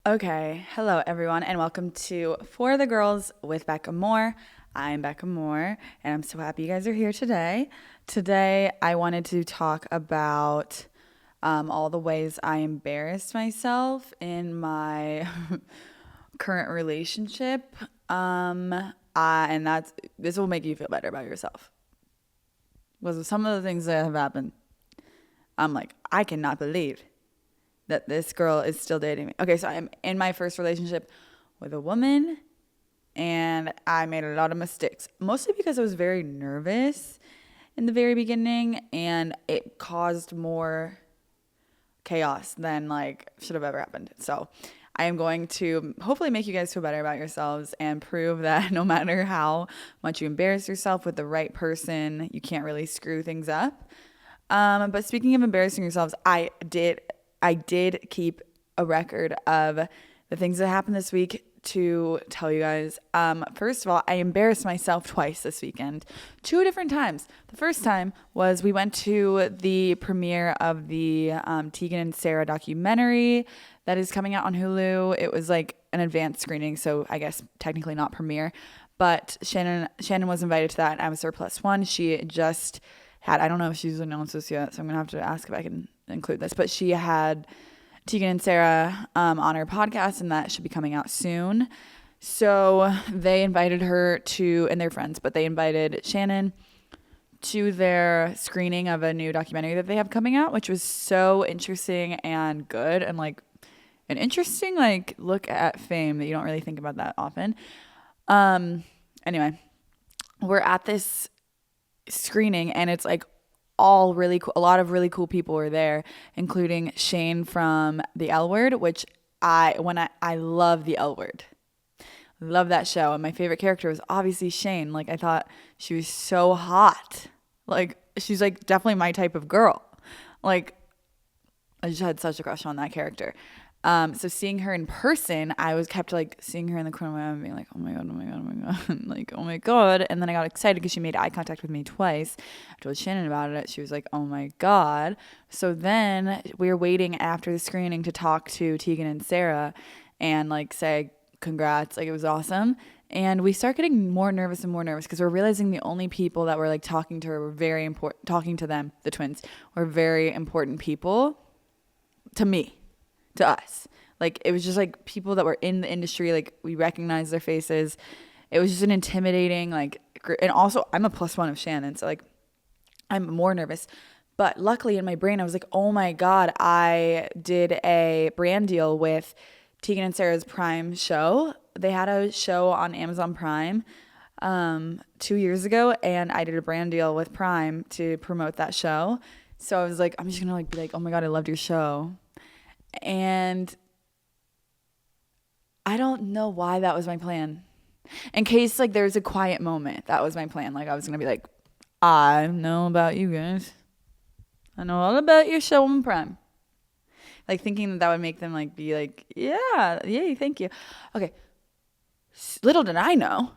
Okay, hello everyone, and welcome to For the Girls with Becca Moore. I'm Becca Moore, and I'm so happy you guys are here today. Today, I wanted to talk about all the ways I embarrassed myself in my current relationship. And this will make you feel better about yourself. Was some of the things that have happened. I'm like, I cannot believe that this girl is still dating me. Okay, so I'm in my first relationship with a woman, and I made a lot of mistakes, mostly because I was very nervous in the very beginning, and it caused more chaos than should have ever happened. So I am going to hopefully make you guys feel better about yourselves and prove that no matter how much you embarrass yourself with the right person, you can't really screw things up. But speaking of embarrassing yourselves, I did keep a record of the things that happened this week to tell you guys. First of all, I embarrassed myself twice this weekend, 2 different times. The first time was we went to the premiere of the Tegan and Sarah documentary that is coming out on Hulu. It was like an advanced screening, so I guess technically not premiere. But Shannon was invited to that, and I was her plus one. She just had, I don't know if she's announced this yet, so I'm going to have to ask if I can include this, but she had Tegan and Sarah on her podcast, and that should be coming out soon. So they invited her to, and they're friends, but they invited Shannon to their screening of a new documentary that they have coming out, which was so interesting and good, and like an interesting look at fame that you don't really think about that often. Anyway, we're at this screening, and it's like all really cool. A lot of really cool people were there, including Shane from The L Word, which I love The L Word. Love that show, and my favorite character was obviously Shane. Like, I thought she was so hot. Like, she's like definitely my type of girl. Like, I just had such a crush on that character. So seeing her in person, I was kept seeing her in the corner of my eye and being like, oh my God, oh my God, oh my God. Like, oh my God. And then I got excited because she made eye contact with me twice. I told Shannon about it. She was like, oh my God. So then we were waiting after the screening to talk to Tegan and Sarah and say congrats. Like, it was awesome. And we start getting more nervous and more nervous because we're realizing the only people that were talking to her were very important, talking to them, the twins, were very important people to me. To us. It was just people that were in the industry, we recognized their faces. It was just an intimidating, and also I'm a plus one of Shannon, so I'm more nervous. But luckily in my brain I was like, oh my God, I did a brand deal with Tegan and Sarah's Prime show. They had a show on Amazon Prime 2 years ago, and I did a brand deal with Prime to promote that show. So I was like, I'm just gonna be like, oh my God, I loved your show. And I don't know why that was my plan. In case there's a quiet moment, that was my plan. I was gonna be like, I know about you guys. I know all about your show on Prime. Thinking that would make them be like, yeah, yay, thank you. Okay. Little did I know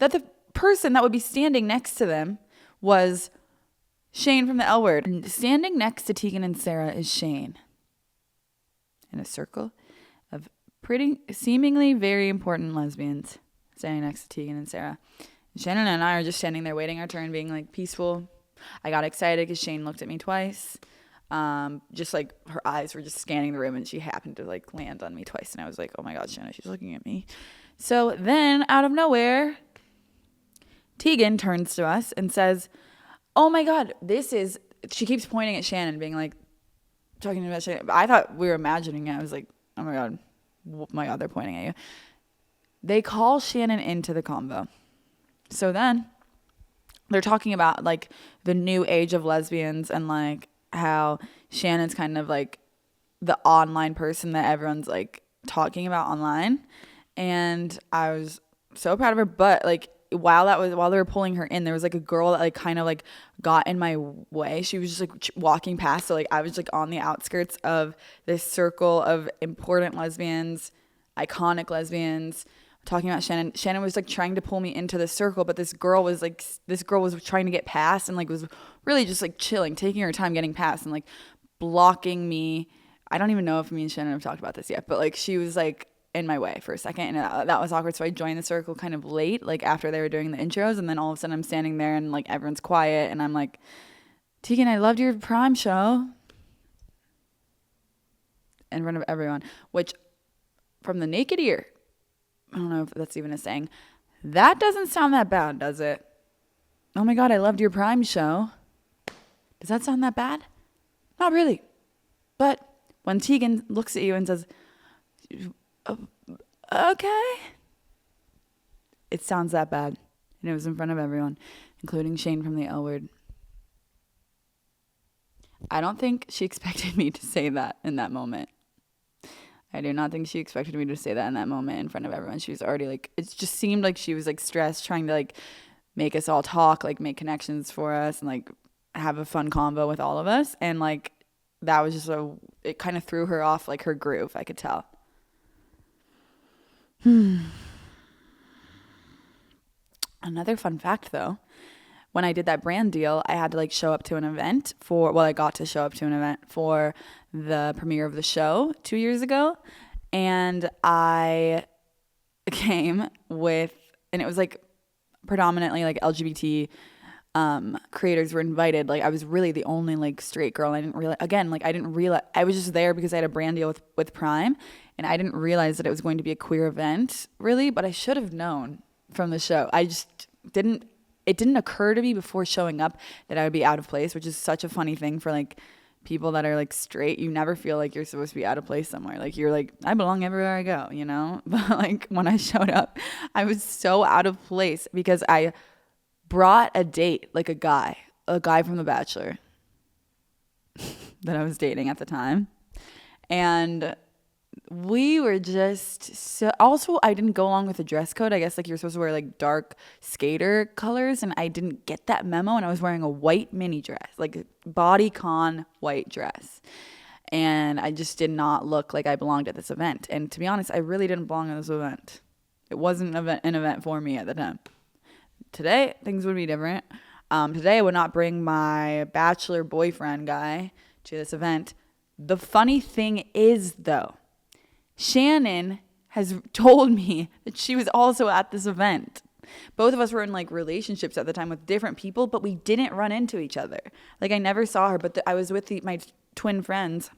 that the person that would be standing next to them was Shane from The L Word. And standing next to Tegan and Sarah is Shane in a circle of seemingly very important lesbians standing next to Tegan and Sarah. And Shannon and I are just standing there waiting our turn, being peaceful. I got excited because Shane looked at me twice. Just her eyes were just scanning the room, and she happened to land on me twice. And I was like, oh my God, Shannon, she's looking at me. So then out of nowhere, Tegan turns to us and says, oh my God, she keeps pointing at Shannon, being talking about Shannon. I thought we were imagining it. I was like, oh my God, they're pointing at you. They call Shannon into the convo. So then they're talking about the new age of lesbians and how Shannon's kind of the online person that everyone's talking about online. And I was so proud of her, but while they were pulling her in, there was a girl that kind of got in my way. She was just walking past, so I was on the outskirts of this circle of important lesbians, iconic lesbians, talking about Shannon. Shannon was trying to pull me into the circle, but this girl was trying to get past and was really just chilling, taking her time getting past and blocking me I don't even know if me and Shannon have talked about this yet, but like she was like in my way for a second, and that was awkward. So I joined the circle kind of late, like after they were doing the intros, and then all of a sudden I'm standing there and like everyone's quiet, and I'm like, Tegan, I loved your Prime show, in front of everyone, which from the naked ear, I don't know if that's even a saying, that doesn't sound that bad, does it? Oh my God, I loved your Prime show. Does that sound that bad? Not really. But when Tegan looks at you and says, okay, it sounds that bad. And it was in front of everyone, including Shane from the L Word. I don't think she expected me to say that in that moment. I do not think she expected me to say that in that moment in front of everyone. She was already like, it just seemed like she was like stressed, trying to like make us all talk, like make connections for us and like have a fun convo with all of us. And like, that was just it kind of threw her off like her groove, I could tell. Another fun fact though, when I did that brand deal, I had to like show up to an event I got to show up to an event for the premiere of the show 2 years ago. And I came with, and it was like predominantly like LGBT creators were invited. Like I was really the only like straight girl. I didn't realize, I was just there because I had a brand deal with Prime, and I didn't realize that it was going to be a queer event really, but I should have known from the show. It didn't occur to me before showing up that I would be out of place, which is such a funny thing for like people that are like straight. You never feel like you're supposed to be out of place somewhere. Like you're like, I belong everywhere I go, you know? But like when I showed up, I was so out of place because I brought a date, like a guy from The Bachelor that I was dating at the time. And we were just so, also I didn't go along with the dress code. I guess like you're supposed to wear like dark skater colors, and I didn't get that memo, and I was wearing a white mini dress, like a bodycon white dress. And I just did not look like I belonged at this event. And to be honest, I really didn't belong at this event. It wasn't an event for me at the time. Today, things would be different. Today, I would not bring my bachelor boyfriend guy to this event. The funny thing is, though, Shannon has told me that she was also at this event. Both of us were in like relationships at the time with different people, but we didn't run into each other. Like I never saw her, but I was with my twin friends.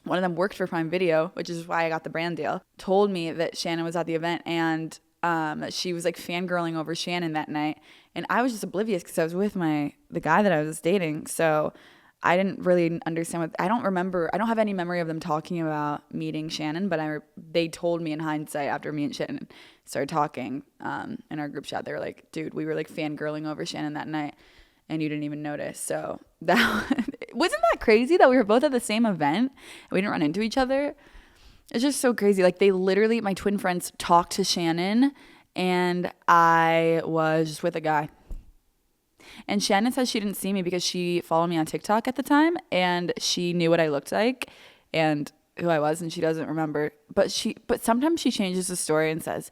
One of them worked for Prime Video, which is why I got the brand deal. Told me that Shannon was at the event, and that she was like fangirling over Shannon that night. And I was just oblivious because I was with the guy that I was dating. So I didn't really understand I don't have any memory of them talking about meeting Shannon, but they told me in hindsight after me and Shannon started talking in our group chat. They were like, dude, we were like fangirling over Shannon that night and you didn't even notice. So wasn't that crazy that we were both at the same event and we didn't run into each other? It's just so crazy. Like they literally, my twin friends talked to Shannon and I was just with a guy. And Shannon says she didn't see me because she followed me on TikTok at the time and she knew what I looked like and who I was, and she doesn't remember. But sometimes she changes the story and says,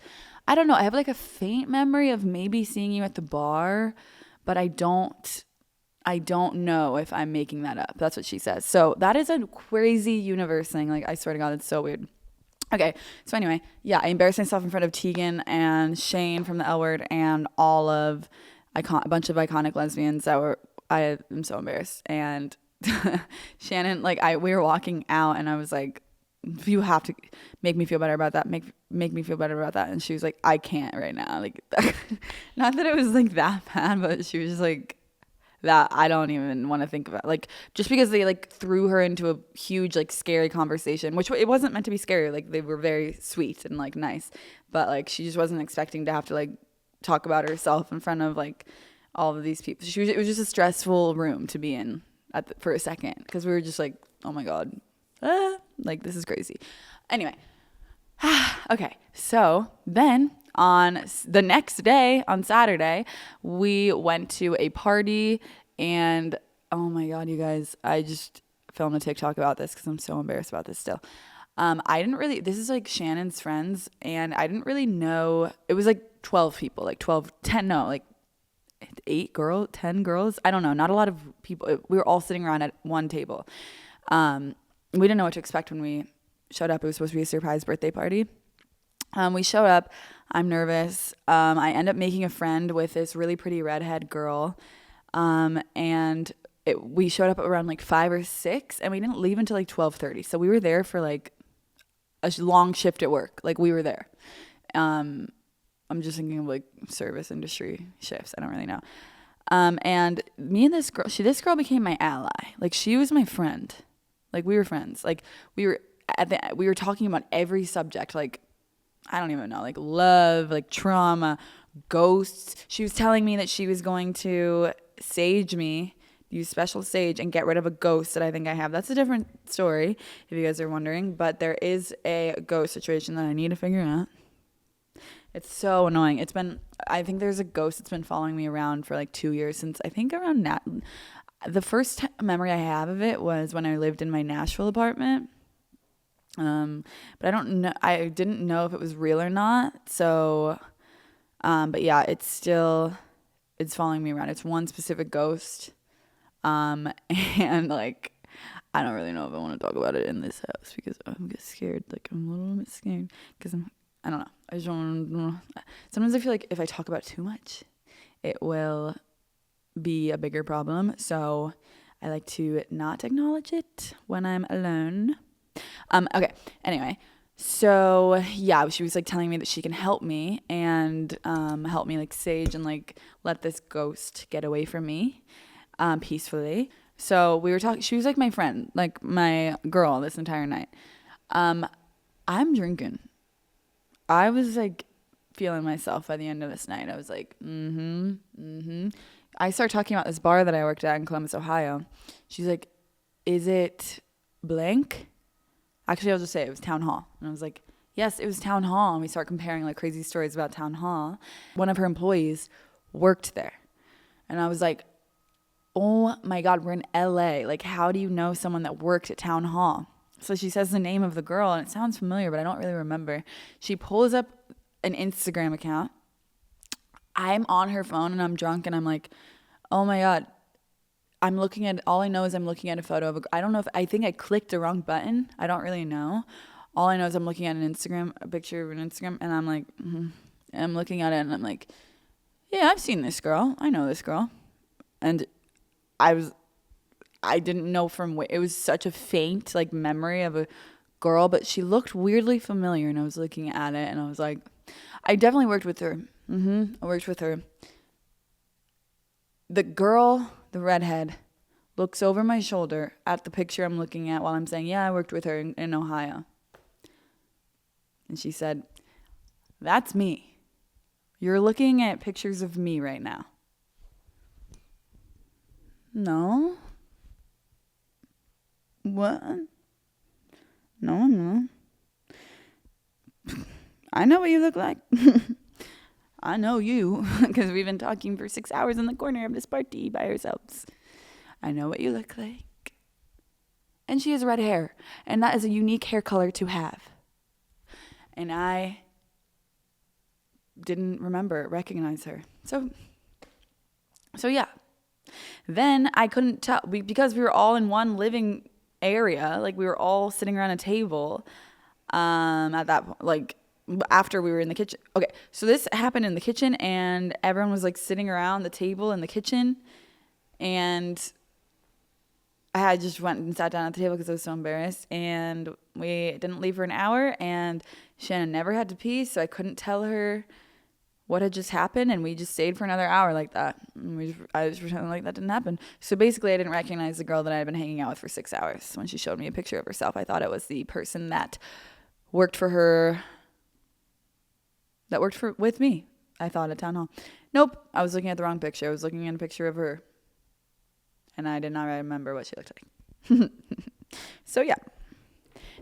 I don't know, I have like a faint memory of maybe seeing you at the bar, but I don't know if I'm making that up. That's what she says. So that is a crazy universe thing. Like I swear to God, it's so weird. Okay, so anyway, yeah, I embarrassed myself in front of Tegan and Shane from the L Word and all of a bunch of iconic lesbians I am so embarrassed. And Shannon, like we were walking out and I was like, you have to make me feel better about that. Make me feel better about that. And she was like, I can't right now. Like, not that it was like that bad, but she was just like, that I don't even want to think about. Like, just because they like threw her into a huge like scary conversation, which it wasn't meant to be scary. Like they were very sweet and like nice, but like she just wasn't expecting to have to like talk about herself in front of like all of these people. It was just a stressful room to be in for a second because we were just like, oh my God, like this is crazy. Anyway, okay, so then on the next day, on Saturday, we went to a party and oh my God, you guys, I just filmed a TikTok about this because I'm so embarrassed about this still. This is like Shannon's friends and I didn't really know, it was like 12 people, like 10 girls. I don't know, not a lot of people. We were all sitting around at one table. we didn't know what to expect when we showed up. It was supposed to be a surprise birthday party. We showed up. I'm nervous. I end up making a friend with this really pretty redhead girl. And we showed up around like 5 or 6, and we didn't leave until like 12:30. So we were there for like a long shift at work. Like we were there. I'm just thinking of like service industry shifts. I don't really know. And me and this girl became my ally. Like she was my friend. Like we were friends. Like we were talking about every subject. Like I don't even know, like love, like trauma, ghosts. She was telling me that she was going to sage me, use special sage, and get rid of a ghost that I think I have. That's a different story, if you guys are wondering. But there is a ghost situation that I need to figure out. It's so annoying. I think there's a ghost that's been following me around for like 2 years since I think around the first memory I have of it was when I lived in my Nashville apartment. But I don't know. I didn't know if it was real or not. So, but yeah, it's following me around. It's one specific ghost. And like, I don't really know if I want to talk about it in this house because I'm get scared. Like I'm a little bit scared because I don't know. I just don't. Sometimes I feel like if I talk about it too much, it will be a bigger problem. So I like to not acknowledge it when I'm alone. Okay. Anyway, so yeah, she was like telling me that she can help me and help me like sage and like let this ghost get away from me peacefully. So we were talking. She was like my friend, like my girl this entire night. I'm drinking. I was like feeling myself by the end of this night. I was like, I started talking about this bar that I worked at in Columbus, Ohio. She's like, is it blank? Actually, I'll just say it was Town Hall. And I was like, yes, it was Town Hall. And we start comparing like crazy stories about Town Hall. One of her employees worked there. And I was like, oh my God, we're in LA. Like, how do you know someone that worked at Town Hall? So she says the name of the girl, and it sounds familiar, but I don't really remember. She pulls up an Instagram account. I'm on her phone, and I'm drunk, and I'm like, oh my God. All I know is I'm looking at a photo of I think I clicked the wrong button. I don't really know. All I know is I'm looking at a picture of an Instagram, and I'm like, and I'm looking at it, and I'm like, yeah, I've seen this girl. I know this girl. And I didn't know it was such a faint like memory of a girl, but she looked weirdly familiar, and I was looking at it, and I was like, I definitely worked with her. I worked with her. The girl, the redhead, looks over my shoulder at the picture I'm looking at while I'm saying, yeah, I worked with her in Ohio. And she said, that's me. You're looking at pictures of me right now. No. What? No. I know what you look like. I know you, because we've been talking for 6 hours in the corner of this party by ourselves. I know what you look like. And she has red hair, and that is a unique hair color to have. And I didn't recognize her. So yeah. Then I couldn't tell, because we were all in one living area, like we were all sitting around a table at that point, like after we were in the kitchen. Okay, so this happened in the kitchen, and everyone was like sitting around the table in the kitchen, and I just went and sat down at the table because I was so embarrassed, and we didn't leave for an hour, and Shannon never had to pee, so I couldn't tell her what had just happened, and we just stayed for another hour like that. I was pretending like that didn't happen. So basically, I didn't recognize the girl that I had been hanging out with for 6 hours. When she showed me a picture of herself, I thought it was the person that worked for her, with me, I thought, at Town Hall. Nope, I was looking at the wrong picture. I was looking at a picture of her, and I did not remember what she looked like. So yeah.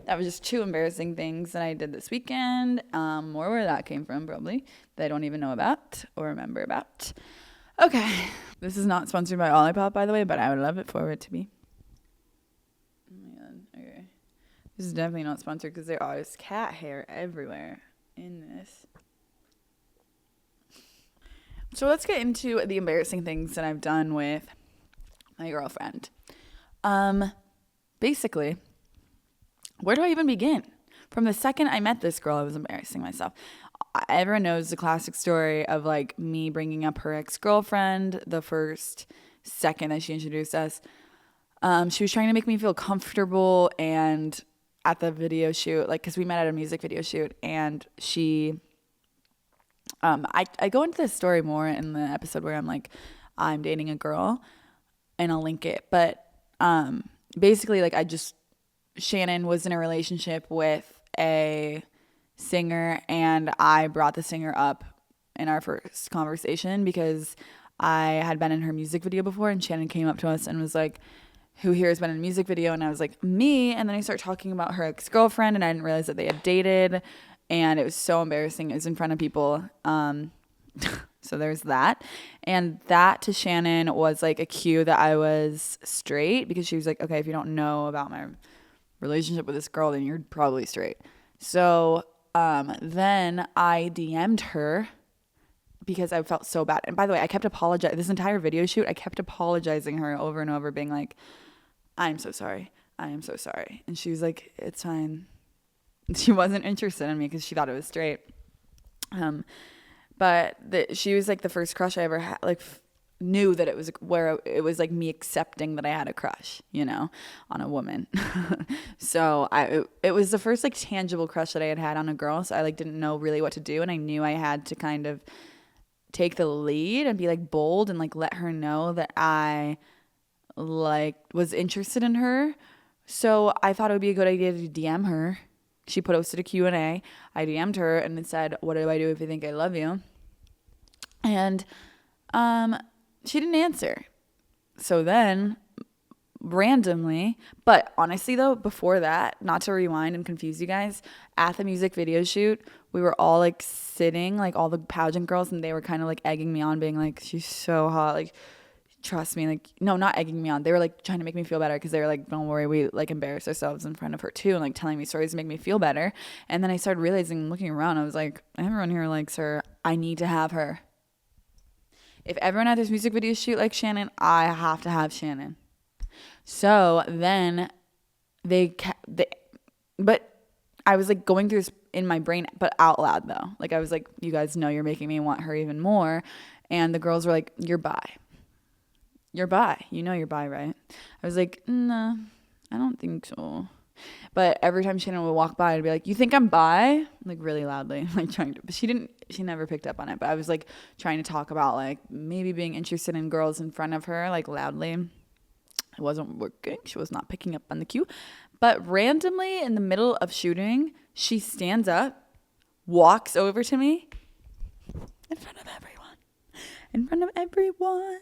That was just 2 embarrassing things that I did this weekend. More where that came from, probably, that I don't even know about or remember about. Okay. This is not sponsored by Olipop, by the way, but I would love it for it to be. Oh my God. Okay. This is definitely not sponsored because there is cat hair everywhere in this. So let's get into the embarrassing things that I've done with my girlfriend. Basically, where do I even begin? From the second I met this girl, I was embarrassing myself. Everyone knows the classic story of like me bringing up her ex-girlfriend the first second that she introduced us. She was trying to make me feel comfortable, and at the video shoot, like, because we met at a music video shoot, and I go into this story more in the episode where I'm like, I'm dating a girl, and I'll link it. But basically, like, Shannon was in a relationship with a singer, and I brought the singer up in our first conversation because I had been in her music video before, and Shannon came up to us and was like, who here has been in a music video? And I was like, me. And then I started talking about her ex-girlfriend, and I didn't realize that they had dated, and it was so embarrassing. It was in front of people. So there's that. And that to Shannon was like a cue that I was straight, because she was like, okay, if you don't know about my relationship with this girl, then you're probably straight. So then I DM'd her because I felt so bad. And by the way, I kept apologizing. This entire video shoot, I kept apologizing her over and over, being like, I'm so sorry. I am so sorry. And she was like, it's fine. She wasn't interested in me because she thought it was straight. But she was like the first crush I ever had, like knew that it was where it was like me accepting that I had a crush, on a woman. So it was the first like tangible crush that I had on a girl. So I like didn't know really what to do. And I knew I had to kind of take the lead and be like bold and like let her know that I like was interested in her. So I thought it would be a good idea to DM her. She posted a Q&A. I DM'd her and it said, what do I do if you think I love you? And she didn't answer. So then randomly, but honestly though, before that, not to rewind and confuse you guys, at the music video shoot, we were all like sitting, like all the pageant girls, and they were kind of like egging me on, being like, she's so hot, like, trust me, like, no, not egging me on. They were like trying to make me feel better, because they were like, don't worry, we like embarrass ourselves in front of her too, and like telling me stories to make me feel better. And then I started realizing, looking around, I was like, everyone here likes her. I need to have her. If everyone at this music video shoot like Shannon, I have to have Shannon. So then but I was like going through this in my brain, but out loud though. Like I was like, you guys know you're making me want her even more. And the girls were like, you're bi. You're bi. You know you're bi, right? I was like, nah, I don't think so. But every time Shannon would walk by, I'd be like, you think I'm bi? Like really loudly, like trying to, but she never picked up on it. But I was like trying to talk about like maybe being interested in girls in front of her, like loudly. It wasn't working. She was not picking up on the cue. But randomly in the middle of shooting, she stands up, walks over to me in front of everyone. In front of everyone.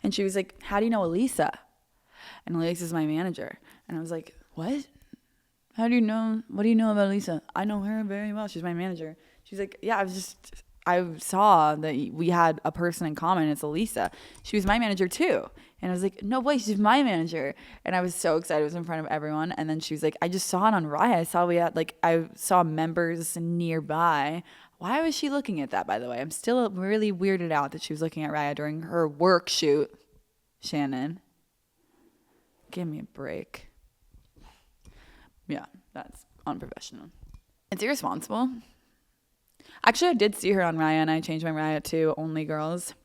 And she was like, how do you know Elisa? And Elisa's my manager. And I was like, what? How do you know? What do you know about Elisa? I know her very well. She's my manager. She's like, yeah, I saw that we had a person in common. It's Elisa. She was my manager too. And I was like, no way, she's my manager. And I was so excited. It was in front of everyone. And then she was like, I just saw it on Raya. I saw members nearby. Why was she looking at that, by the way? I'm still really weirded out that she was looking at Raya during her work shoot. Shannon, give me a break. Yeah, that's unprofessional. It's irresponsible. Actually, I did see her on Raya, and I changed my Raya to Only Girls.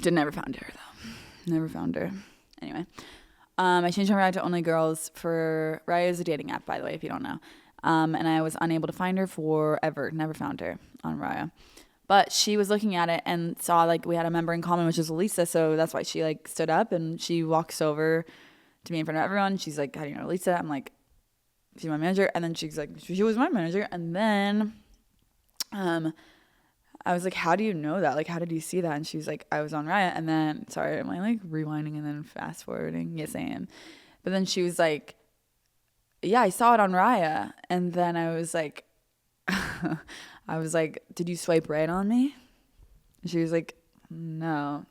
Never found her, though. Never found her. Anyway, I changed my Raya to Only Girls for... Raya is a dating app, by the way, if you don't know. And I was unable to find her forever. Never found her on Raya. But she was looking at it and saw, like, we had a member in common, which is Elisa, so that's why she, like, stood up, and she walks over to me in front of everyone. She's like, how do you know Elisa? I'm like, she's my manager. And then she's like, she was my manager. And then... I was like, how do you know that? Like, how did you see that? And she's like, I was on Raya. And then, sorry, am I like rewinding and then fast forwarding? Yes, I am. But then she was like, yeah, I saw it on Raya. And then I was like, did you swipe right on me? And she was like, no.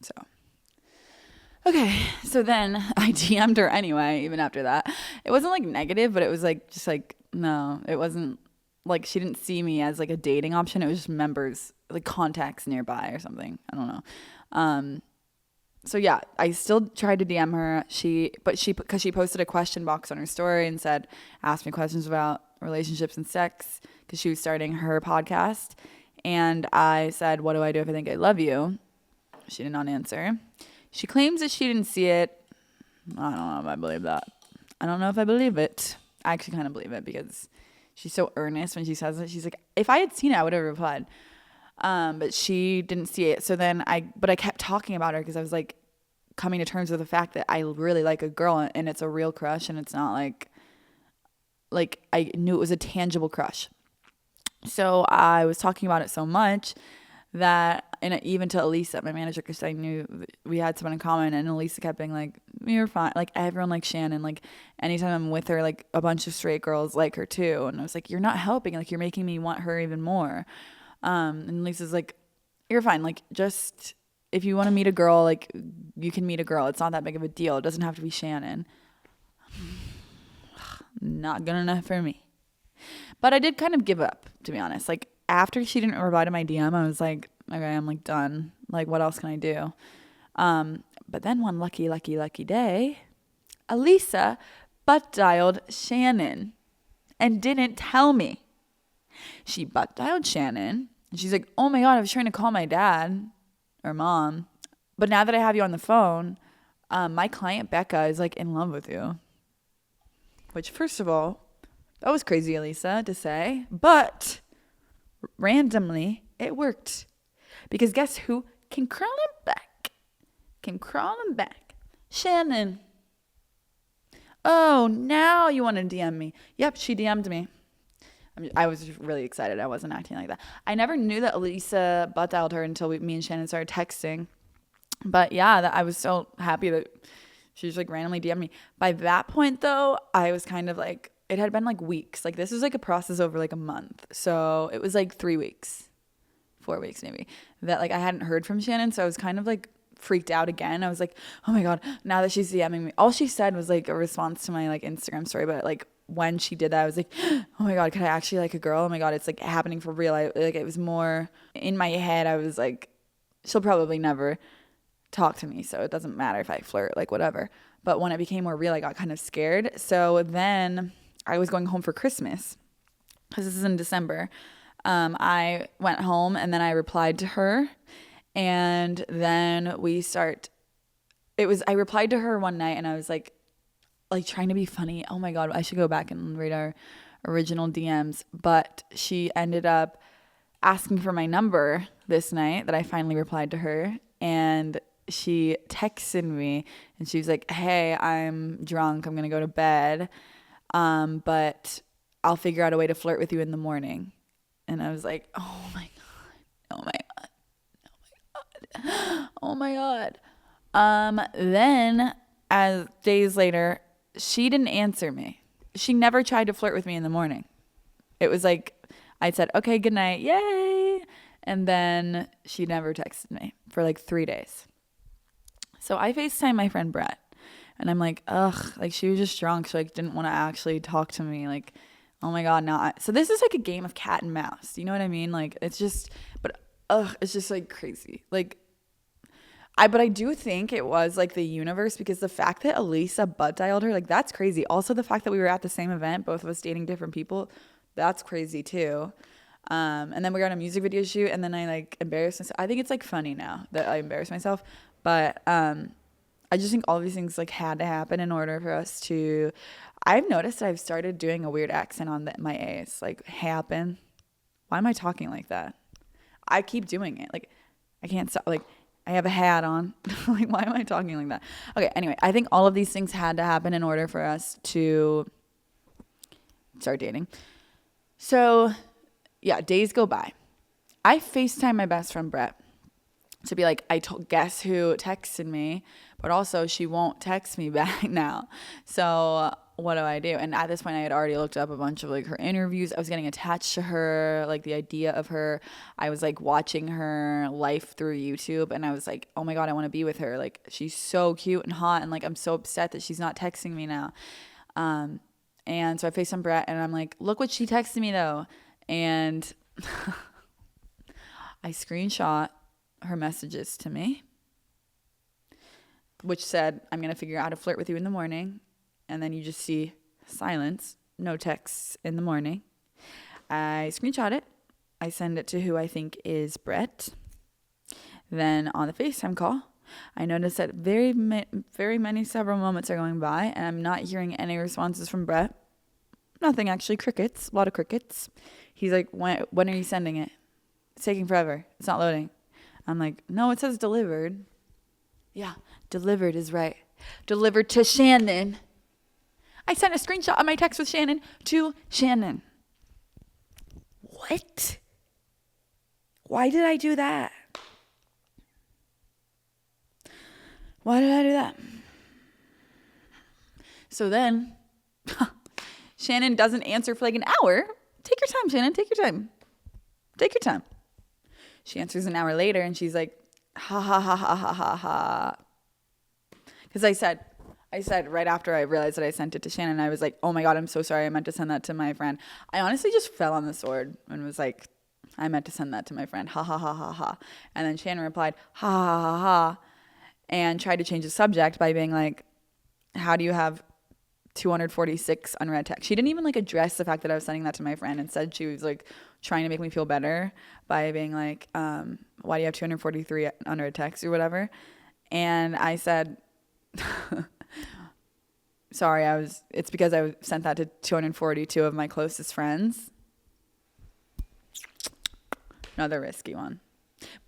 So, okay. So then I DM'd her anyway, even after that. It wasn't like negative, but it was like, just like, no, it wasn't. Like, she didn't see me as, like, a dating option. It was just members, like, contacts nearby or something. I don't know. So yeah, I still tried to DM her. Because she posted a question box on her story and said, ask me questions about relationships and sex, because she was starting her podcast. And I said, what do I do if I think I love you? She did not answer. She claims that she didn't see it. I don't know if I believe that. I don't know if I believe it. I actually kind of believe it, because she's so earnest when she says it. She's like, if I had seen it, I would have replied. But she didn't see it. So then I kept talking about her, because I was like coming to terms with the fact that I really like a girl, and it's a real crush, and it's not like I knew it was a tangible crush. So I was talking about it so much that, and even to Elisa, my manager, because I knew we had someone in common, and Elisa kept being like, you're fine. Like, everyone likes Shannon. Like, anytime I'm with her, like, a bunch of straight girls like her too. And I was like, you're not helping. Like, you're making me want her even more. And Lisa's like, you're fine. Like, just, if you want to meet a girl, like, you can meet a girl. It's not that big of a deal. It doesn't have to be Shannon. Not good enough for me. But I did kind of give up, to be honest. Like, after she didn't reply to my DM, I was like, okay, I'm like done. Like, what else can I do? But then one lucky day, Elisa butt dialed Shannon and didn't tell me. She butt dialed Shannon, and she's like, oh my God, I was trying to call my dad or mom. But now that I have you on the phone, my client Becca is like in love with you. Which, first of all, that was crazy, Elisa, to say. But randomly, it worked. Because guess who came crawling back? Shannon. Oh, now you want to DM me. Yep, she DM'd me. I was really excited. I wasn't acting like that. I never knew that Elisa butt dialed her until me and Shannon started texting. But yeah, I was so happy that she just like randomly DM'd me. By that point, though, I was kind of like, it had been like weeks. Like, this was like a process over like a month. So it was like 4 weeks maybe, that like I hadn't heard from Shannon. So I was kind of like freaked out again. I was like, oh my God, now that she's DMing me. All she said was like a response to my like Instagram story. But like when she did that, I was like, oh my God, could I actually like a girl? Oh my God, it's like happening for real. Like, it was more in my head. I was like, she'll probably never talk to me, so it doesn't matter if I flirt, like whatever. But when it became more real, I got kind of scared. So then I was going home for Christmas, because this is in December. I went home, and then I replied to her, and then I replied to her one night, and I was like trying to be funny. Oh my God, I should go back and read our original DMs. But she ended up asking for my number this night that I finally replied to her, and she texted me, and she was like, hey, I'm drunk, I'm gonna go to bed, but I'll figure out a way to flirt with you in the morning. And I was like, oh my God. Then as days later, she didn't answer me. She never tried to flirt with me in the morning. It was like, I said, okay, good night, yay. And then she never texted me for like 3 days. So I FaceTime my friend Brett, and I'm like, ugh, like she was just drunk. She like didn't want to actually talk to me. Like, oh my God, now. So this is like a game of cat and mouse. You know what I mean? Like, it's just, but it's just like crazy. Like, but I do think it was like the universe, because the fact that Elisa butt dialed her, like, that's crazy. Also, the fact that we were at the same event, both of us dating different people, that's crazy too. And then we got a music video shoot, and then I like embarrassed myself. I think it's like funny now that I embarrassed myself, but I just think all these things like had to happen in order for us to. I've noticed that I've started doing a weird accent on my A's, like happen. Why am I talking like that? I keep doing it. Like, I can't stop. Like, I have a hat on. Like, why am I talking like that? Okay, anyway, I think all of these things had to happen in order for us to start dating. So, yeah, days go by. I FaceTime my best friend Brett to be like, guess who texted me? But also, she won't text me back now. So what do I do? And at this point, I had already looked up a bunch of like her interviews. I was getting attached to her, like the idea of her. I was like watching her life through YouTube, and I was like, oh my God, I want to be with her. Like, she's so cute and hot, and like I'm so upset that she's not texting me now. And so I FaceTime Brett, and I'm like, look what she texted me though. And I screenshot her messages to me. which said, I'm going to figure out how to flirt with you in the morning. And then you just see silence, no texts in the morning. I screenshot it. I send it to who I think is Brett. Then on the FaceTime call, I notice that very many several moments are going by and I'm not hearing any responses from Brett. Nothing actually, crickets, a lot of crickets. He's like, when are you sending it? It's taking forever. It's not loading. I'm like, no, it says delivered. Yeah, delivered is right. Delivered to Shannon. I sent a screenshot of my text with Shannon to Shannon. What? Why did I do that? Why did I do that? So then, Shannon doesn't answer for like an hour. Take your time, Shannon. Take your time. Take your time. She answers an hour later and she's like, ha ha ha ha ha ha ha. Because I said right after I realized that I sent it to Shannon, I was like, oh my God, I'm so sorry. I meant to send that to my friend. I honestly just fell on the sword and was like, I meant to send that to my friend. Ha ha ha ha ha. And then Shannon replied, ha ha ha ha. And tried to change the subject by being like, how do you have 246 unread texts? She didn't even like address the fact that I was sending that to my friend. Instead, she was like trying to make me feel better by being like, why do you have 243 unread texts or whatever? And I said, sorry, it's because I sent that to 242 of my closest friends. Another risky one.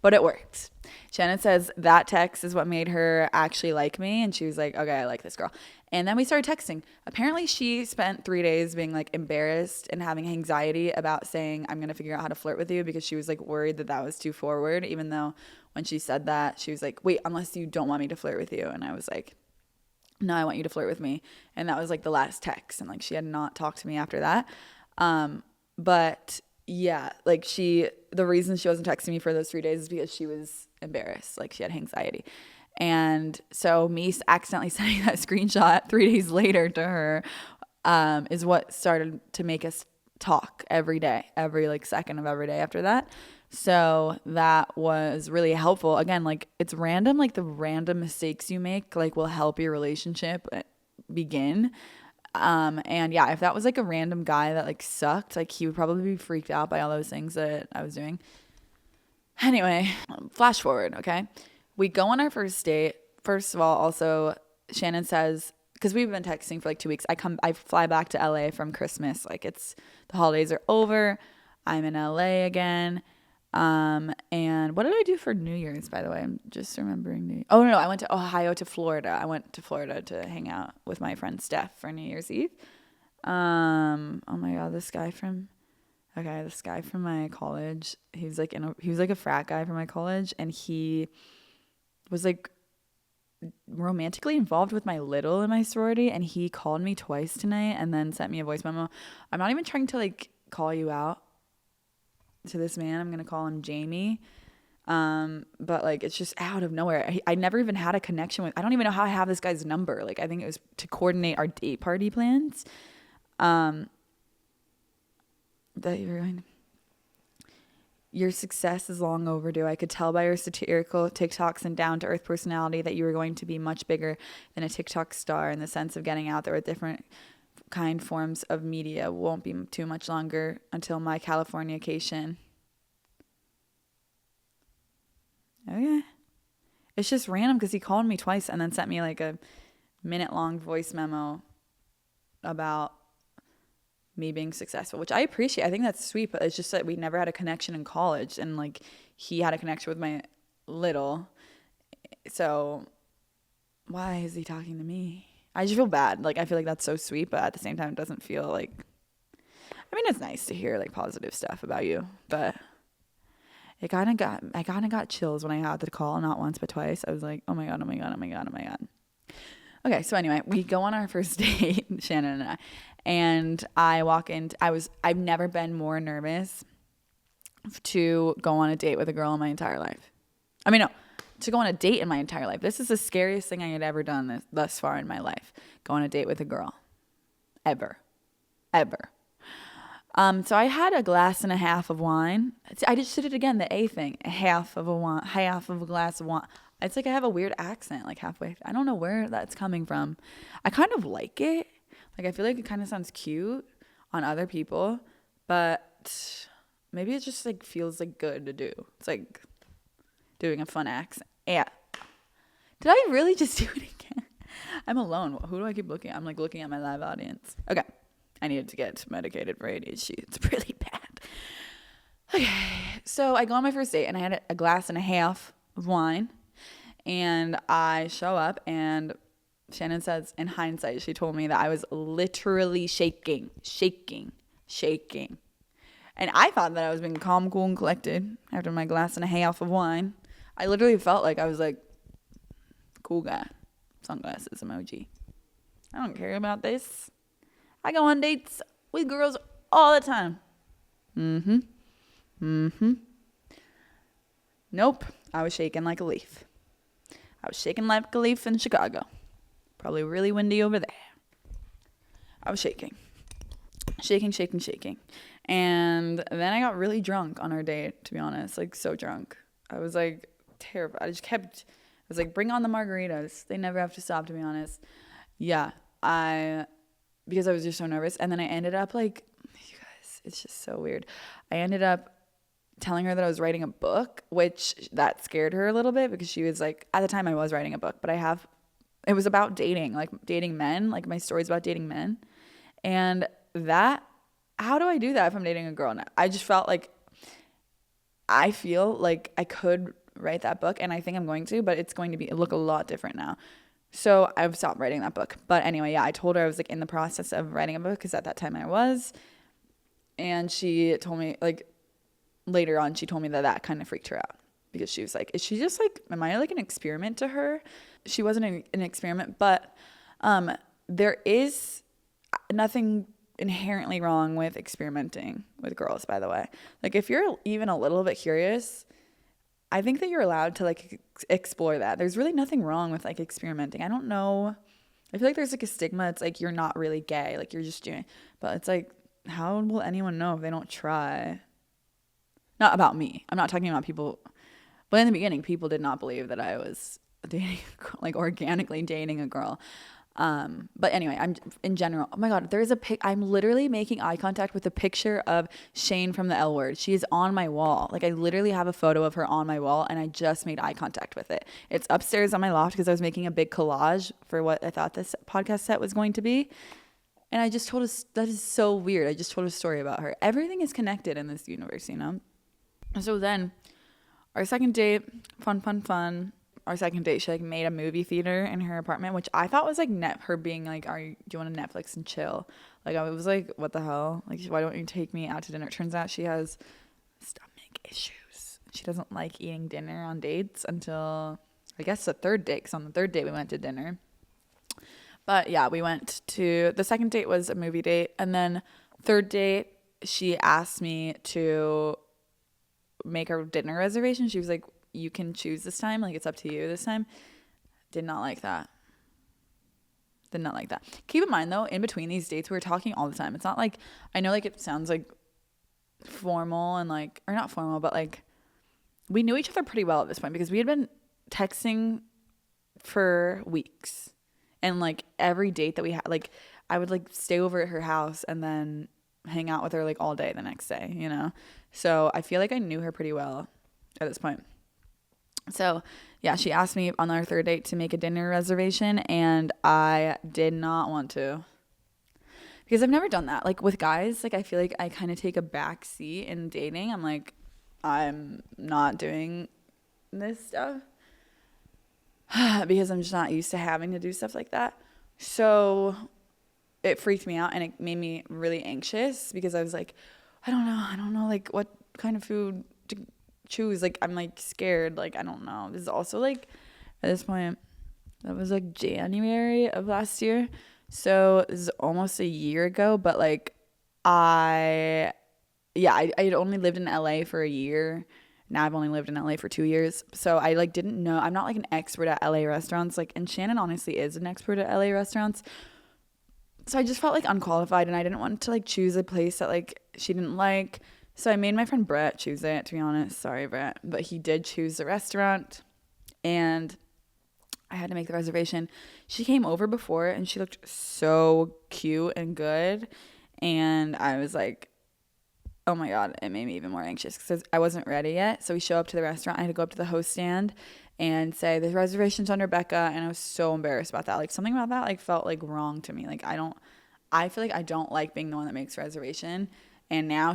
But it worked. Shannon says that text is what made her actually like me. And she was like, okay, I like this girl. And then we started texting. Apparently she spent 3 days being like embarrassed and having anxiety about saying, I'm going to figure out how to flirt with you, because she was like worried that was too forward. Even though when she said that, she was like, wait, unless you don't want me to flirt with you. And I was like, no, I want you to flirt with me. And that was like the last text. And like she had not talked to me after that. But yeah, like the reason she wasn't texting me for those 3 days is because she was embarrassed. Like she had anxiety. And so me accidentally sending that screenshot 3 days later to her is what started to make us talk every day, every like second of every day after that. So that was really helpful. Again, like it's random, like the random mistakes you make like will help your relationship begin. And yeah, if that was like a random guy that like sucked, like he would probably be freaked out by all those things that I was doing. Anyway, flash forward, okay? We go on our first date. First of all, also Shannon says, because we've been texting for like 2 weeks, I fly back to LA from Christmas. Like the holidays are over. I'm in LA again. And what did I do for New Year's, by the way? I'm just remembering. Oh no, I went to Ohio to Florida. I went to Florida to hang out with my friend Steph for New Year's Eve. Oh my God, this guy from my college, he was like a frat guy from my college, and he was like romantically involved with my little in my sorority, and he called me twice tonight and then sent me a voice memo. I'm not even trying to like call you out to this man. I'm gonna call him Jamie, but like it's just out of nowhere. I never even had a connection with. I don't even know how I have this guy's number. Like I think it was to coordinate our date party plans. That you were going. Your success is long overdue. I could tell by your satirical TikToks and down-to-earth personality that you were going to be much bigger than a TikTok star, in the sense of getting out there with different kind forms of media. Won't be too much longer until my Californication. Okay. It's just random because he called me twice and then sent me like a minute-long voice memo about me being successful, which I appreciate. I think that's sweet, but it's just that we never had a connection in college, and like he had a connection with my little. So why is he talking to me? I just feel bad. Like I feel like that's so sweet, but at the same time it doesn't feel like, I mean, it's nice to hear like positive stuff about you, but I kind of got chills when I had the call, not once but twice. I was like, oh my God, oh my God, oh my God, oh my God. Okay, so anyway, we go on our first date, Shannon and I, and I walk in. I've never been more nervous to go on a date with a girl in my entire life. I mean, no, to go on a date in my entire life. This is the scariest thing I had ever done thus far in my life. Go on a date with a girl. Ever. So I had a glass and a half of wine. I just did it again, the A thing. Half of a glass of wine. It's like I have a weird accent like halfway. I don't know where that's coming from. I kind of like it. Like I feel like it kind of sounds cute on other people, but maybe it just like feels like good to do. It's like doing a fun accent. Yeah. Did I really just do it again? I'm alone. Who do I keep looking at? I'm like looking at my live audience. Okay. I needed to get medicated for ADHD. It's really bad. Okay. So I go on my first date and I had a glass and a half of wine. And I show up and Shannon says, in hindsight, she told me that I was literally shaking. And I thought that I was being calm, cool, and collected after my glass and a half of wine. I literally felt like I was like, cool guy. Sunglasses emoji. I don't care about this. I go on dates with girls all the time. Nope. I was shaking like a leaf. I was shaking like a leaf in Chicago. Probably really windy over there. I was shaking. Shaking. And then I got really drunk on our date, to be honest. Like, so drunk. I was, like, terrified. I was like, bring on the margaritas. They never have to stop, to be honest. Yeah. Because I was just so nervous. And then I ended up, like, you guys, it's just so weird. I ended up telling her that I was writing a book, which that scared her a little bit because she was like, at the time I was writing a book, but it was about dating, like dating men, like my story's about dating men. And how do I do that if I'm dating a girl now? I just felt like, I feel like I could write that book and I think I'm going to, but it's going to look a lot different now. So I've stopped writing that book. But anyway, yeah, I told her I was like in the process of writing a book because at that time I was. And she told me like, later on, she told me that kind of freaked her out because she was like, is she just like, am I like an experiment to her? She wasn't an experiment, but there is nothing inherently wrong with experimenting with girls, by the way. Like if you're even a little bit curious, I think that you're allowed to like explore that. There's really nothing wrong with like experimenting. I don't know. I feel like there's like a stigma. It's like you're not really gay. Like you're just doing, but it's like, how will anyone know if they don't try? Not about me. I'm not talking about people. But in the beginning, people did not believe that I was dating, like organically dating a girl. But anyway, I'm in general. Oh my God, there's I'm literally making eye contact with a picture of Shane from the L Word. She is on my wall. Like I literally have a photo of her on my wall and I just made eye contact with it. It's upstairs on my loft because I was making a big collage for what I thought this podcast set was going to be. And I just told us, that is so weird. I just told a story about her. Everything is connected in this universe, you know? So then our second date, fun. Our second date, she like made a movie theater in her apartment, which I thought was like her being like, do you want to Netflix and chill? Like I was like, what the hell? Like, why don't you take me out to dinner? It turns out she has stomach issues. She doesn't like eating dinner on dates until I guess the third date. Because on the third date we went to dinner. But yeah, the second date was a movie date. And then third date, she asked me to make her dinner reservation. She was like, you can choose this time. Like, it's up to you this time. Did not like that. Keep in mind, though, in between these dates, we were talking all the time. It's not like, I know, like, it sounds, like, formal and, like, or not formal, but, like, we knew each other pretty well at this point because we had been texting for weeks. And, like, every date that we had, like, I would, like, stay over at her house and then hang out with her, like, all day the next day, you know? So I feel like I knew her pretty well at this point. So, yeah, she asked me on our third date to make a dinner reservation, and I did not want to. Because I've never done that. Like, with guys, like, I feel like I kind of take a back seat in dating. I'm like, I'm not doing this stuff. Because I'm just not used to having to do stuff like that. So it freaked me out, and it made me really anxious because I was like, I don't know, like, what kind of food to choose. Like, I'm, like, scared. Like, I don't know. This is also, like, at this point, that was, like, January of last year. So this is almost a year ago. But, like, I had only lived in LA for a year. Now I've only lived in LA for 2 years. So I, like, didn't know. I'm not, like, an expert at LA restaurants. Like, and Shannon honestly is an expert at LA restaurants. So I just felt, like, unqualified, and I didn't want to, like, choose a place that, like, she didn't like. So I made my friend Brett choose it, to be honest. Sorry, Brett. But he did choose the restaurant. and I had to make the reservation. She came over before and she looked so cute and good. And I was like, oh my God, it made me even more anxious because I wasn't ready yet. So we show up to the restaurant. I had to go up to the host stand and say, the reservation's under Becca. And I was so embarrassed about that. Like something about that like felt like wrong to me. Like I feel like I don't like being the one that makes reservation. And now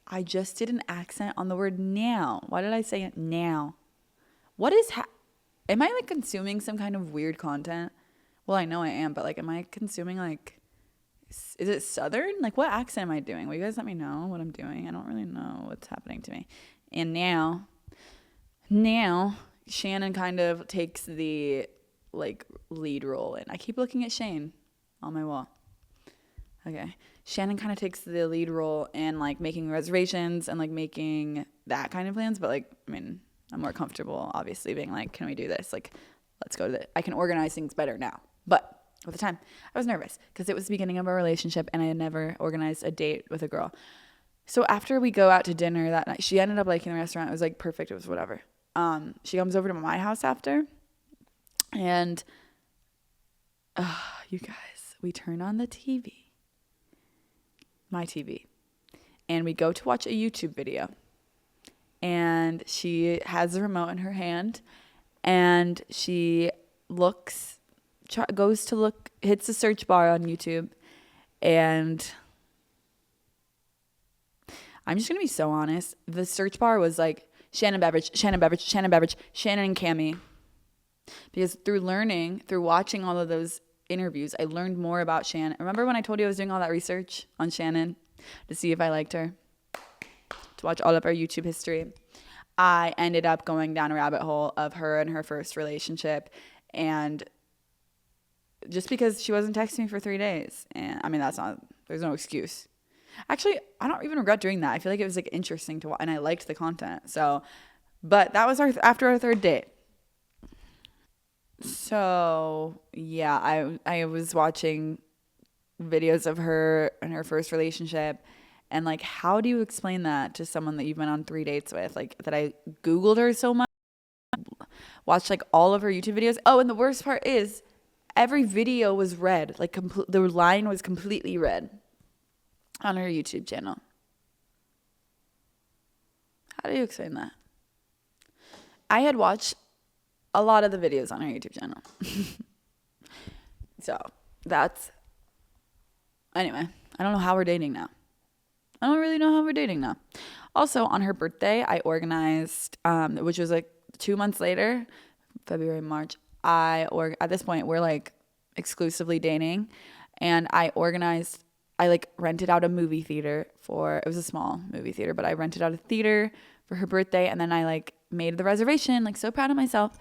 I just did an accent on the word now. Why did I say it now? What is, am I like consuming some kind of weird content? Well, I know I am, but like, am I consuming like, is it Southern? Like, what accent am I doing? Will you guys let me know what I'm doing? I don't really know what's happening to me. And now, Shannon kind of takes the like lead role, and I keep looking at Shane on my wall. Okay, Shannon kind of takes the lead role in like making reservations and like making that kind of plans. But like, I mean, I'm more comfortable, obviously, being like, can we do this? Like, let's go to this. I can organize things better now, but at the time, I was nervous because it was the beginning of our relationship and I had never organized a date with a girl. So after we go out to dinner that night, she ended up liking the restaurant. It was like perfect. It was whatever. She comes over to my house after, and you guys, we turn on the TV, my TV, and we go to watch a YouTube video. And she has the remote in her hand, and she goes to look, hits the search bar on YouTube, and I'm just gonna be so honest. The search bar was like Shannon Beveridge, Shannon Beveridge, Shannon Beveridge, Shannon and Cammie. Because through watching all of those interviews, I learned more about Shannon. Remember when I told you I was doing all that research on Shannon to see if I liked her? To watch all of our YouTube history. I ended up going down a rabbit hole of her and her first relationship, and just because she wasn't texting me for 3 days, and I mean there's no excuse. Actually, I don't even regret doing that. I feel like it was like interesting to watch, and I liked the content. So, but that was after our third date. So yeah, I was watching videos of her and her first relationship. And like, how do you explain that to someone that you've been on 3 dates with? Like that I Googled her so much, watched like all of her YouTube videos. Oh, and the worst part is every video was red. Like the line was completely red on her YouTube channel. How do you explain that? I had watched a lot of the videos on her YouTube channel. So anyway, I don't know how we're dating now. I don't really know how we're dating now. Also, on her birthday, I organized, which was like 2 months later, February, March. At this point, we're like exclusively dating. And I like rented out a movie theater it was a small movie theater, but I rented out a theater for her birthday. And then I like made the reservation, like so proud of myself,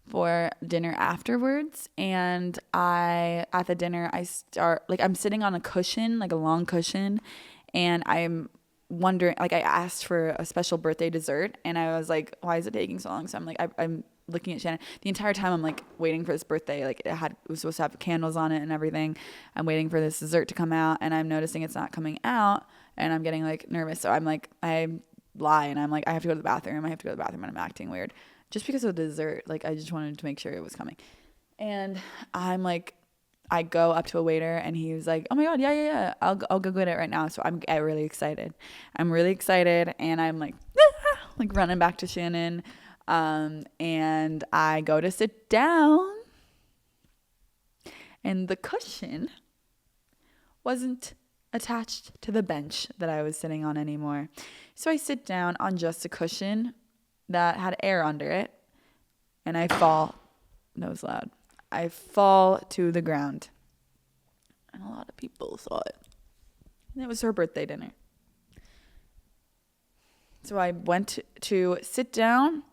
for dinner afterwards. And at the dinner, I'm sitting on a cushion, like a long cushion. And I'm wondering, like, I asked for a special birthday dessert, and I was like, why is it taking so long? So I'm like, I'm looking at Shannon. The entire time I'm like waiting for this birthday. Like it was supposed to have candles on it and everything. I'm waiting for this dessert to come out, and I'm noticing it's not coming out, and I'm getting like nervous. So I'm like, I lie, and I'm like, I have to go to the bathroom. And I'm acting weird. Just because of the dessert. Like I just wanted to make sure it was coming. And I'm like, I go up to a waiter and he was like, oh my God, yeah. I'll go get it right now. So I'm really excited. And I'm like, like running back to Shannon. And I go to sit down and the cushion wasn't attached to the bench that I was sitting on anymore. So I sit down on just a cushion that had air under it and I fall. That was loud. I fall to the ground. And a lot of people saw it. And it was her birthday dinner. So I went to sit down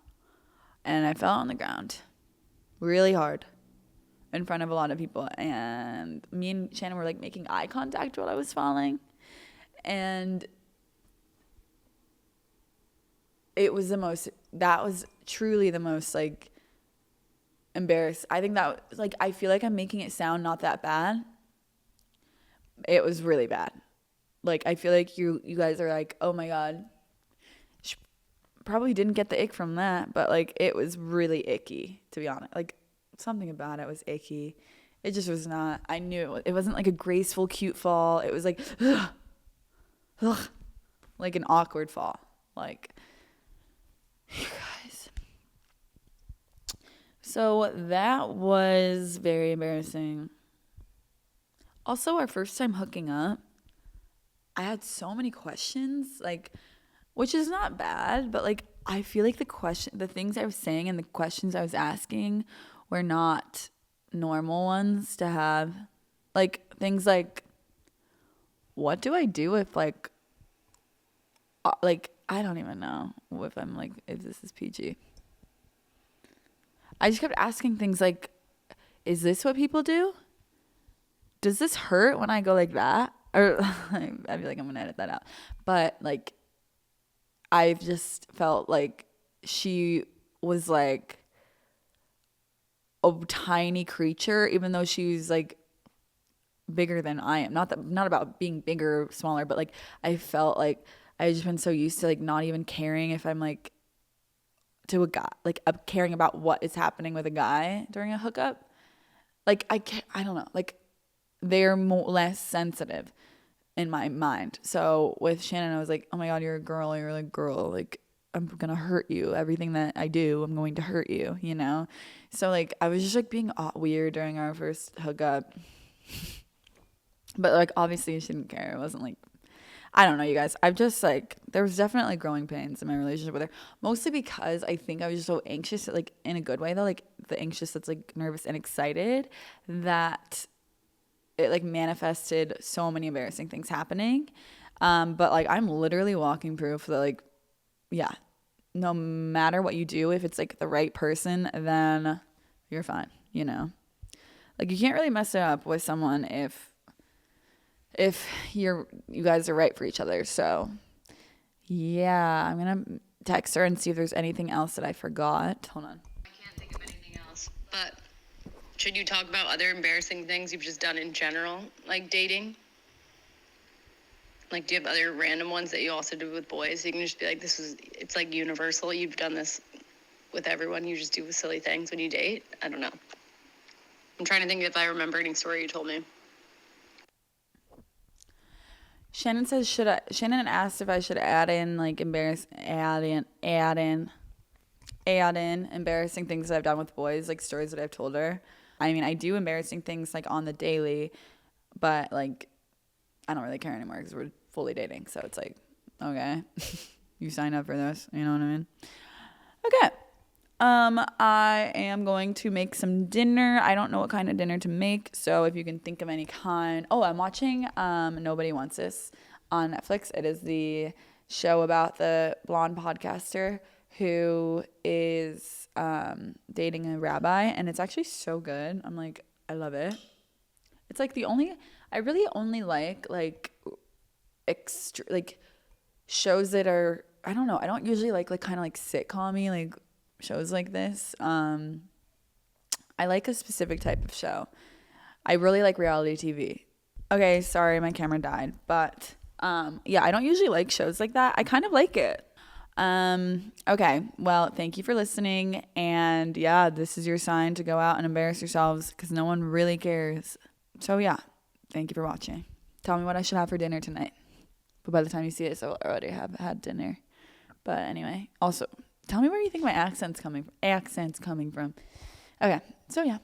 and I fell on the ground really hard in front of a lot of people. And me and Shannon were like making eye contact while I was falling. And that was truly the most like embarrassed. I think that like I feel like I'm making it sound not that bad. It was really bad. Like I feel like you guys are like, oh my God, probably didn't get the ick from that, but like it was really icky, to be honest. Like something about it was icky. It just was not. I knew it wasn't like a graceful, cute fall. It was like, ugh, ugh, like an awkward fall. Like, you guys. So that was very embarrassing. Also, our first time hooking up, I had so many questions, like, which is not bad, but like, I feel like the things I was saying and the questions I was asking were not normal ones to have. Like, things like, what do I do if like, I don't even know if I'm like, if this is PG. I just kept asking things like, is this what people do? Does this hurt when I go like that? Or I feel like I'm going to edit that out. But like, I've just felt like she was like a tiny creature, even though she's like bigger than I am. Not about being bigger or smaller, but like I felt like I just been so used to like not even caring if I'm like to a guy, like caring about what is happening with a guy during a hookup. Like I don't know, like they're less sensitive in my mind. So with Shannon, I was like, oh my God, you're a girl. You're like, girl, like I'm going to hurt you. Everything that I do, I'm going to hurt you, you know? So like, I was just like being weird during our first hookup. But like, obviously she didn't care. It wasn't like, I don't know, you guys. I've just like, there was definitely growing pains in my relationship with her. Mostly because I think I was just so anxious, like in a good way though, like the anxious that's like nervous and excited, that it like manifested so many embarrassing things happening. But like I'm literally walking proof that like, yeah, no matter what you do, if it's like the right person, then you're fine, you know? Like you can't really mess it up with someone if you guys are right for each other. So yeah, I'm gonna text her and see if there's anything else that I forgot. Hold on. I can't think of anything else, but should you talk about other embarrassing things you've just done in general, like dating? Like, do you have other random ones that you also do with boys? You can just be like, it's like universal. You've done this with everyone. You just do silly things when you date. I don't know. I'm trying to think if I remember any story you told me. Shannon says, Shannon asked if I should add in embarrassing things that I've done with boys, like stories that I've told her. I mean, I do embarrassing things like on the daily, but like I don't really care anymore because we're fully dating. So it's like, okay, you signed up for this. You know what I mean? Okay. I am going to make some dinner. I don't know what kind of dinner to make, so if you can think of any kind. Oh, I'm watching Nobody Wants This on Netflix. It is the show about the blonde podcaster who is dating a rabbi, and it's actually so good. I'm like, I love it. It's like I really only like extra like shows that are, I don't know. I don't usually like kind of like sitcom-y like shows like this. I like a specific type of show. I really like reality TV. Okay, sorry, my camera died, but yeah, I don't usually like shows like that. I kind of like it. Okay, well, thank you for listening, and yeah, this is your sign to go out and embarrass yourselves because no one really cares. So yeah, thank you for watching. Tell me what I should have for dinner tonight. But by the time you see it, so I already have had dinner. But anyway, also, tell me where you think my accent's coming from. Okay, so yeah.